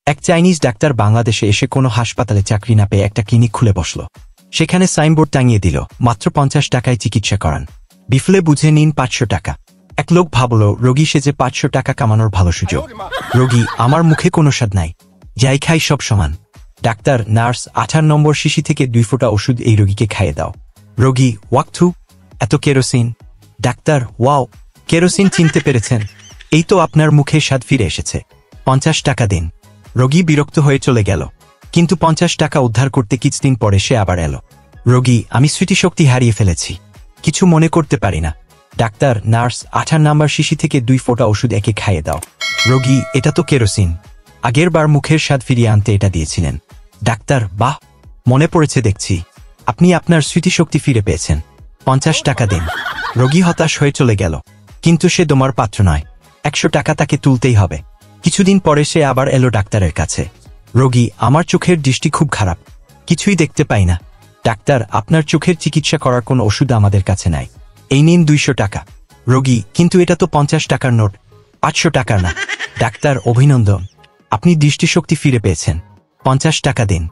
এক Chinese doctor বাংলাদেশে এসে কোনো হাসপাতালে চাকরি না পেয়ে একটা ক্লিনিক খুলে বসল। সেখানে সাইনবোর্ড টাঙিয়ে দিল, মাত্র 50 টাকায় চিকিৎসা করান, বিফলে বুঝে নিন 500 টাকা। এক লোক ভাবল, রোগী সেজে 500 টাকা কামানোর ভালো সুযোগ। রোগী, আমার মুখে কোনো স্বাদ নাই, যাই খাই সব সমান। ডাক্তার, নার্স, 18 নম্বর শিশি থেকে 2 ফোঁটা ওষুধ এই রোগীকে খাইয়ে দাও। রোগী, ওয়াকথু, এত কেরোসিন। ডাক্তার, ওয়াও, কেরোসিন চিনতে পেরেছেন, এই তো আপনার মুখে স্বাদ ফিরে এসেছে, 50 টাকা দিন। রোগী বিরক্ত হয়ে চলে গেল, কিন্তু 50 টাকা উদ্ধার করতে কিছুদিন পরে সে আবার এলো। রোগী, আমি স্মৃতিশক্তি হারিয়ে ফেলেছি, কিছু মনে করতে পারি না। ডাক্তার, নার্স, 18 নম্বর শিশি থেকে 2 ফোঁটা ওষুধ একে খাইয়ে দাও। রোগী, এটা তো কেরোসিন, আগের বার মুখের স্বাদ ফিরিয়ে আনতে এটা দিয়েছিলেন। ডাক্তার, বাহ, মনে পড়েছে দেখছি, আপনি আপনার স্মৃতিশক্তি ফিরে পেয়েছেন, 50 টাকা দিন। রোগী হতাশ হয়ে চলে গেল, কিন্তু সে দমার পাত্র নয়, 100 টাকা তাকে তুলতেই হবে। কিছুদিন পরে সে আবার এলো ডাক্তারের কাছে। রোগী, আমার চোখের দৃষ্টি খুব খারাপ, কিছুই দেখতে পাই না। ডাক্তার, আপনার চোখের চিকিৎসা করার কোনো ওষুধ আমাদের কাছে নাই, এই নিন 200 টাকা। রোগী, কিন্তু এটা তো 50 টাকার নোট, 500 টাকার না। ডাক্তার, অভিনন্দন, আপনি দৃষ্টিশক্তি ফিরে পেয়েছেন, 50 টাকা দিন।